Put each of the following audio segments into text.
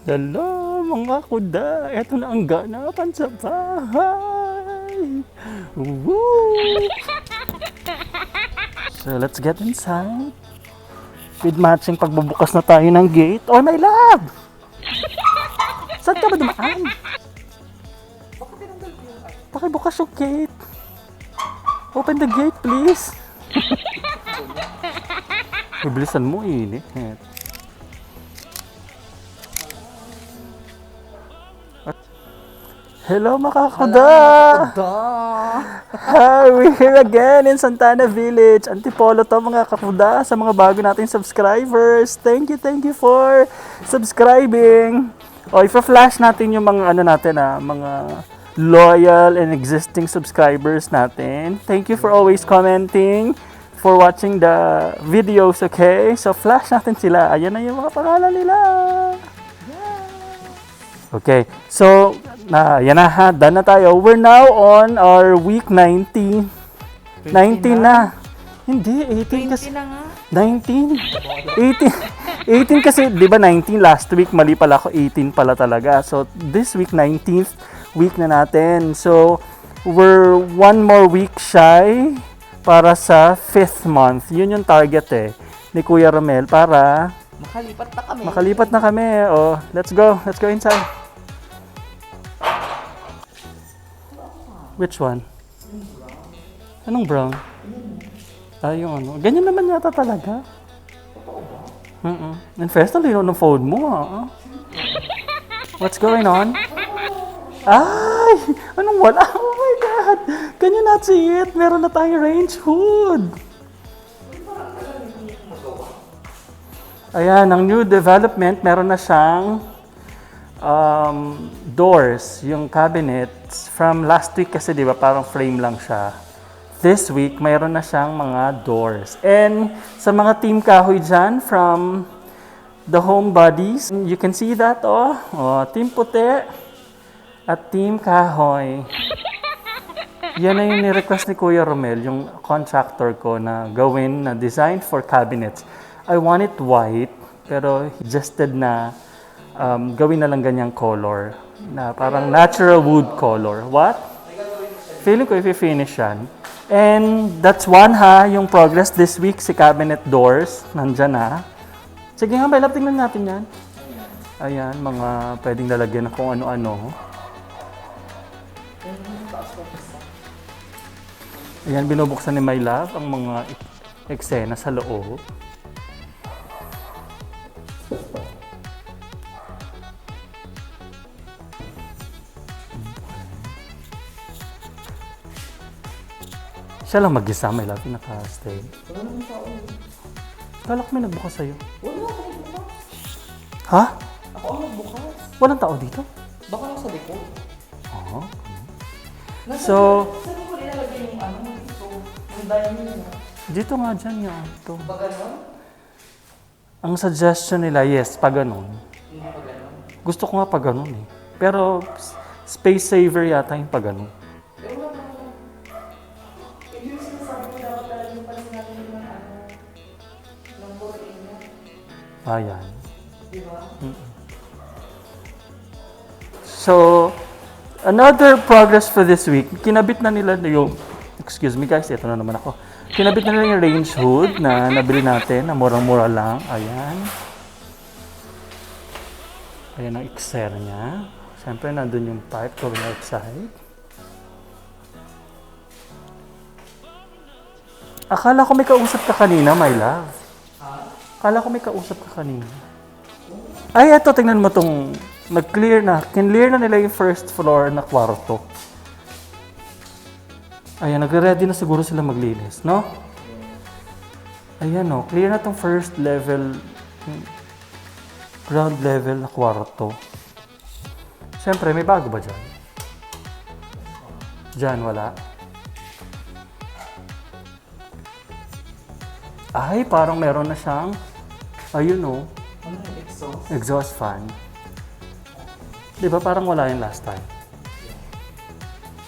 Hello mga kuda, eto na ang ganapan sa bahay. Woo! So let's get inside. With matching pagbubukas na tayo ng gate. Oh my love! Saan ka ba dumaan? Pakibukas yung gate. Open the gate please. Bilisan mo, init. Hello mga kuda! Hi, we're here again in Santana Village. Antipolo to mga kakuda sa mga bago nating subscribers. Thank you for subscribing. O, ipa-flash natin yung mga ano natin mga loyal and existing subscribers natin. Thank you for always commenting, for watching the videos, okay? So, flash natin sila. Ayan na yung mga pangalan nila. Okay, so, yan na ha, done na tayo. We're now on our week 19. 19 na. Hindi, 18 kasi. 19. 18 kasi, di ba 19 last week, mali pala ako, 18 pala talaga. So, this week, 19th week na natin. So, we're one more week shy para sa 5th month. Yun yung target ni Kuya Romel para makalipat na kami. Oh, let's go inside. Which one? Anong brown? Yung ano. Ganyan naman yata talaga. In first, ang lino ng phone mo, What's going on? Ay! Anong wala? Oh my God! Can you not see it? Meron na tayong range hood. Ayan, ang new development, meron na siyang doors, yung cabinets. From last week kasi, di ba, parang frame lang siya. This week, mayroon na siyang mga doors. And sa mga team kahoy dyan, from the home buddies, you can see that, team puti at team kahoy. Yan na yung ni-request ni Kuya Romel, yung contractor ko na gawin, na designed for cabinets. I want it white, pero he suggested na gawin na lang ganyang color, na parang natural wood color. What? Feeling ko i-finish yan. And that's one yung progress this week, si cabinet doors, nandyan na. Sige nga, may love, tingnan natin yan. Ayan, mga pwedeng lalagyan ng kung ano-ano. Ayan, binubuksan ni My Love ang mga eksena sa loob. Siya lang mag-isa, My Love, naka-stay. Wala naman tao. Kala ko may nagbukas sa'yo. Wala ako nagbukas. Ha? Ako ang nagbukas. Walang tao dito? Baka lang sa likod. Oo. Saan ko nilalagay yung yung diamond na? Dito nga dyan yan. Ito. Ba ganon? Ang suggestion nila, yes, pa ganun. Hindi pa ganon. Gusto ko nga pa ganun Pero space saver yata yung pa ganun. Pero wala naman. Hindi yung sinasabi ko dapat talaga yung pansin natin ng protein niya. Ayan. Di ba? So, another progress for this week. Kinabit na nila yung, excuse me guys, ito na naman ako. Kinabit na nila yung range hood na nabili natin, na murang-mura lang. Ayan. Ayan ang exer niya. Siyempre, nandun yung pipe going outside. Akala ko may kausap ka kanina, My Love. Akala ko may kausap ka kanina. Ay, eto, tingnan mo tong nag-clear na. Kinlear na nila yung first floor na kwarto. Ayan, nagre-ready na siguro sila maglinis, no? Ayan, clear na tong first level, ground level na kwarto. Siyempre, may bago ba dyan? Dyan, wala. Ay, parang meron na siyang, ayun Ano yung exhaust? exhaust fan. Di ba parang wala yung last time?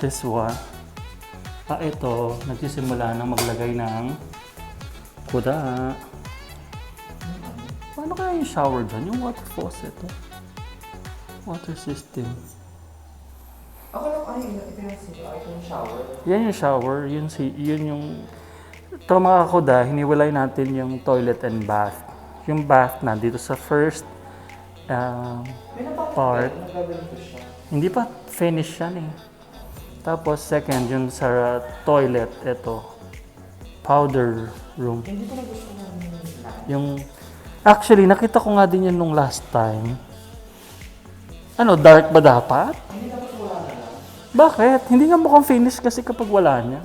This one. Ito, nagsisimula na maglagay ng kuda. Paano kaya yung shower dyan? Yung water faucet, Water system. Ako lang, ito yung shower. Yan yung shower. Yun yung... Ito mga kuda, hiniwalay natin yung toilet and bath. Yung bath na dito sa first May napapagod part. na gagawin ko siya. Hindi pa finish yan eh. Tapos second, yung sa toilet, ito. Powder room. Hindi ko na gusto ng Yung... Actually, nakita ko nga din yan nung last time. Ano, dark ba dapat? Hindi dapat wala na lang. Bakit? Hindi nga mukhang finish kasi kapag wala niya.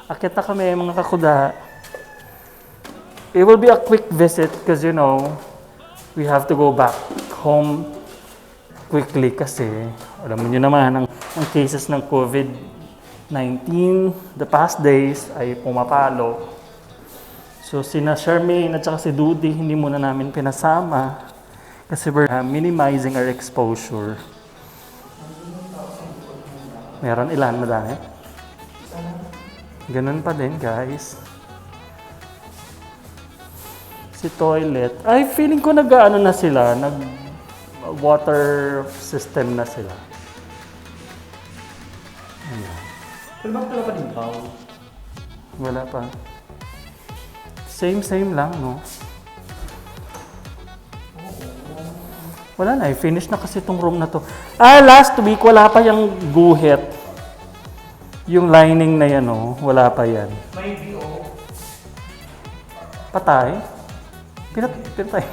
Akit na kami mga kakuda. It will be a quick visit because you know, we have to go back home quickly kasi alam niyo naman ang cases ng COVID-19 the past days ay pumapalo. So sina Charmaine at saka si Dudy hindi muna namin pinasama kasi we're minimizing our exposure. Meron ilan madami? Ganun pa din guys. Si toilet. Ay, feeling ko nag-ano na sila. Nag-water system na sila. Ayan. Pero bakit wala pa din bowl? Wala pa. Same lang, no? Wala na, finish na kasi itong room na to. Last week, wala pa yung guhit. Yung lining na yan, oh, wala pa yan. May BO. Patay? Pinatay.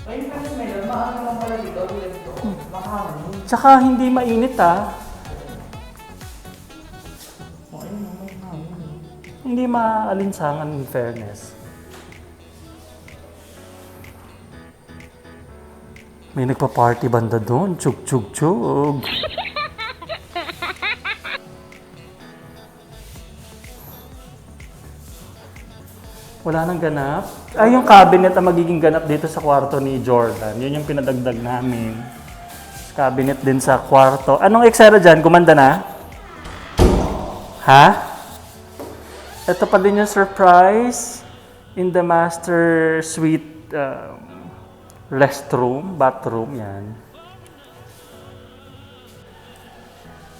Ayun kasi may maano lang pala dito. Makahangin. Tsaka hindi mainit, ah. Hindi maalinsangan in fairness. May nagpa-party banda doon. Chug. Wala nang ganap. Ay, yung cabinet ang magiging ganap dito sa kwarto ni Jordan. Yun yung pinadagdag namin. Cabinet din sa kwarto. Anong eksena dyan? Gumanda na? Ha? Ito pa din yung surprise in the master suite restroom, bathroom, yan.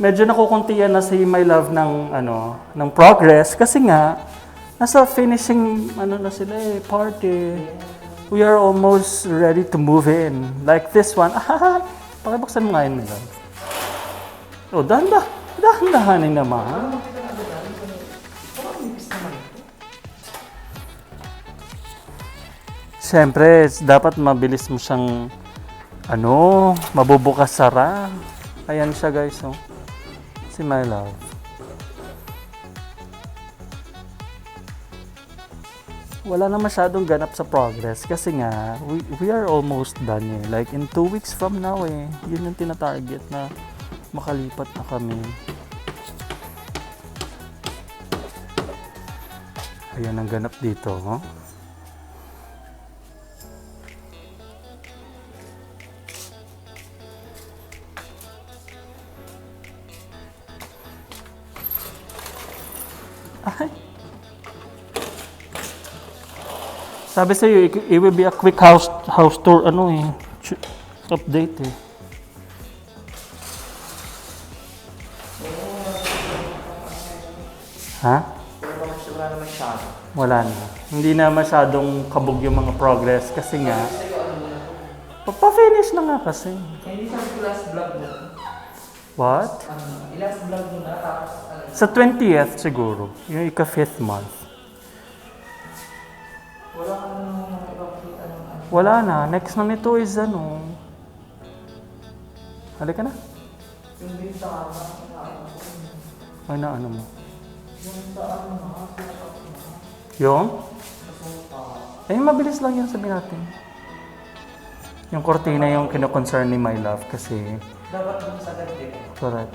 Medyo nakukuntian na si My Love ng progress kasi nga nasa finishing na sila party. We are almost ready to move in. Like this one. Pakibuksan mo nga yun, My Love. Oh, dahan-dahanin naman. Siyempre, dapat mabilis mo siyang mabubukas sara. Ayan siya guys, oh. Si My Love. Wala na masyadong ganap sa progress kasi nga, we are almost done eh. Like in 2 weeks from now eh. Yun yung tina-target na makalipat na kami. Ayan ang ganap dito, oh. Ay. Sabi sa'yo, it will be a quick house tour, update eh. Ha? Wala na masyado. Wala na. Hindi na masyadong kabog yung mga progress kasi nga, pa-finish na nga kasi. Hindi sabi ko last vlog mo. What? Last vlog mo na, tapos Sa 20th siguro, yung ika-5th month. wala ka nang ipapakita ng Wala na. Next na nito is Halika na. yung din sa Ay na ano mo. yung sa Yung? Mabilis lang yan sabihin natin. Yung kortina yung kino-concern ni My Love kasi dapat dun sa gabi. correct.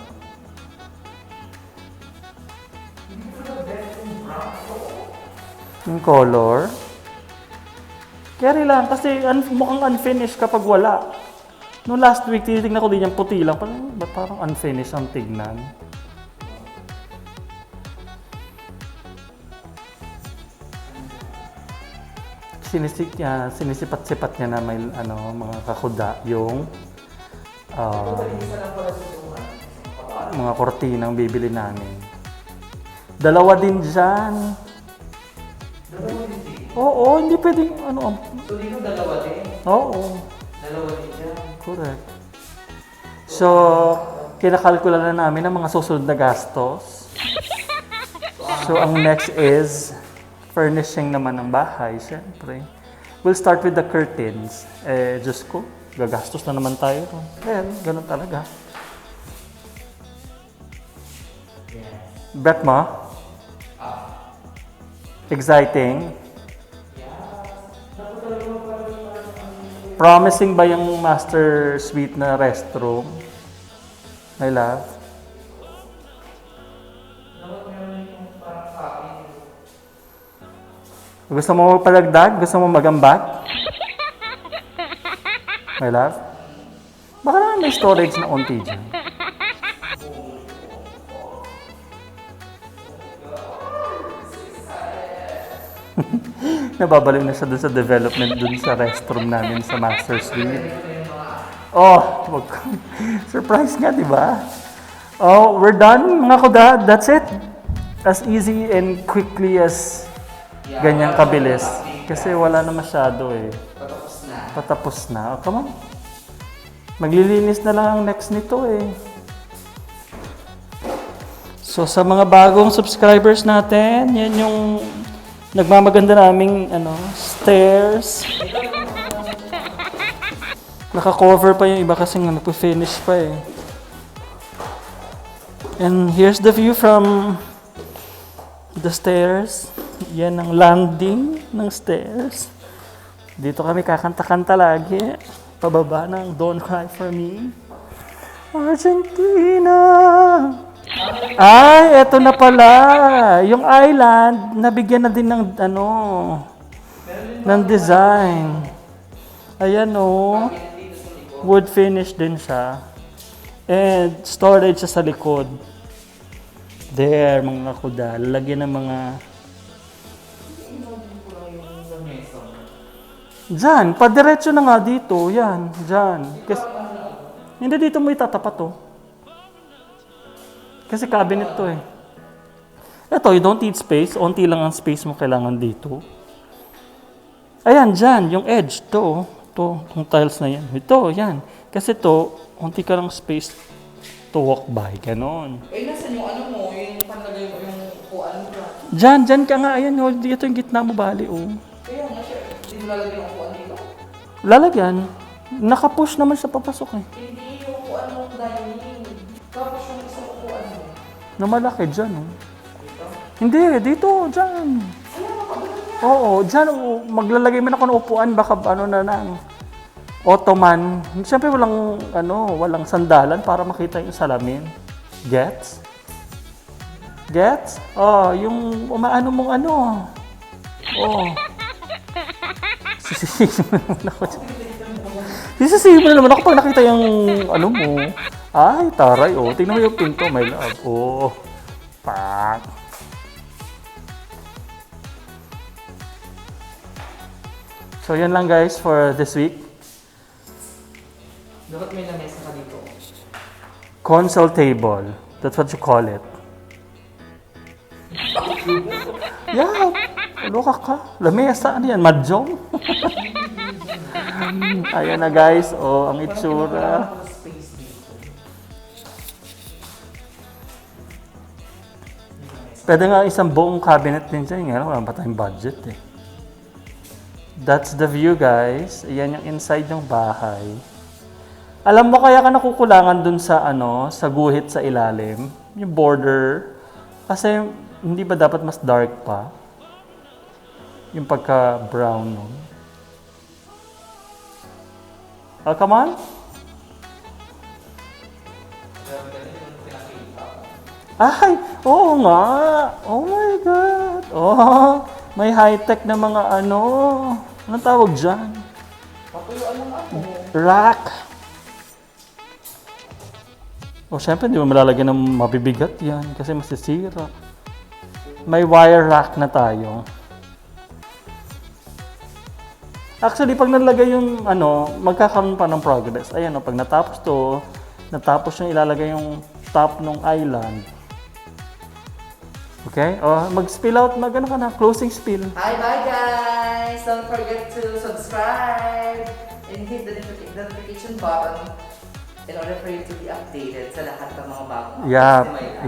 Yung color. Carry lang kasi mukhang unfinished kapag wala. No last week, tinitignan ko din yung puti lang. Ba't parang unfinished ang tignan? sinisipat-sipat niya na may mga kakuda yung Isa lang pala dito. mga kortinang bibili namin. Dalawa din dyan. Dalawa din dito. Oo, hindi pwedeng So dito dalawa din? Oo, Dalawa din dyan. correct. So, kinakalkula na namin ang mga susunod na gastos. So, ang next is furnishing naman ng bahay, syempre. We'll start with the curtains. Diyos ko, gagastos na naman tayo. Well, ganun talaga. Bet mo? Exciting? Promising ba yung master suite na restroom? My love? Gusto mo palagdag? Gusto mo magambag? My love? Baka naman may storage na unti dyan. Nababaliw na siya dun sa development dun sa restroom namin sa master suite. Oh, surprise nga, di ba? Oh, we're done, mga kuda. That's it. As easy and quickly as ganyang kabilis. Kasi wala na masyado eh. Patapos na. Oh, come on. Maglilinis na lang ang next nito eh. So, sa mga bagong subscribers natin, yan yung nagmamaganda naming stairs. Naka-cover pa yung iba kasi nagpo-finish pa eh. And here's the view from the stairs. Yan ang landing ng stairs. Dito kami kakanta-kanta lagi. Pababa ng Don't Cry For Me. Argentina! Ay, eto na pala. Yung island, nabigyan na din ng ng design. Ayan o. Wood finish din siya. And storage siya sa likod. There, mga kuda. Lalagyan ng mga... Diyan, padiretso na nga dito. Yan, diyan. Hindi dito mo itatapat to. Kasi cabinet to eh. Ito, you don't need space. Unti lang ang space mo kailangan dito. Ayan, dyan, yung edge. To, yung tiles na yan. Ito, yan. Kasi to, unti ka lang space to walk by. Ganon. Nasaan yung mo? Yung panlagay mo, yung upuan mo? Dyan ka nga. Ayan, dito yung gitna mo bali, oh. Kaya nga siya, hindi mo lalagyan yung upuan dito? Lalagyan. Nakapush naman siya papasok eh. Hindi, yung upuan mo dining. Tapos yung isang upuan mo. Na malaki dyan, oh. Hindi, dito, dyan. Oo, dyan, maglalagay mo na ako ng upuan, baka na lang. Ottoman. Siyempre walang sandalan para makita yung salamin. Gets? Gets? Oh, yung umaano mong Oh. Sisisihin mo naman ako dyan. Sisisihin mo naman ako pag nakita yung mo. Ay, taray, oh. Tingnan mo yung pinto, my love. Oh. Pak. So, yan lang guys for this week. Dapat may lamesa ka dito. Console table. That's what you call it. Yeah. Loka ka. Lamesa. Ano yan? Mahjong? Ayan na guys. Oh, ang itsura. Pwede nga isang buong cabinet din dyan. Ngayon, wala pa tayong budget eh. That's the view guys. Ayan yung inside ng bahay. Alam mo kaya ka nakukulangan dun sa sa guhit sa ilalim, yung border. Kasi hindi ba dapat mas dark pa? Yung pagka-brown nun. Oh, come on. Ay, oo nga. Oh my God. Oh, may high-tech na mga anong tawag dyan? Patuyuan lang ako. Rack. O, syempre, hindi mo malalagyan ng mabibigat yan kasi masisira. May wire rack na tayo. Actually, pag nalagay yung magkakaroon pa ng progress. Ayan, pag natapos yung ilalagay yung top ng island. Okay? Mag-spill out, closing spill. Hi, bye guys! Don't forget to subscribe and hit the notification button in order for you to be updated sa lahat ng mga bagong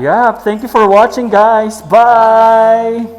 Yeah. Thank you for watching, guys. Bye!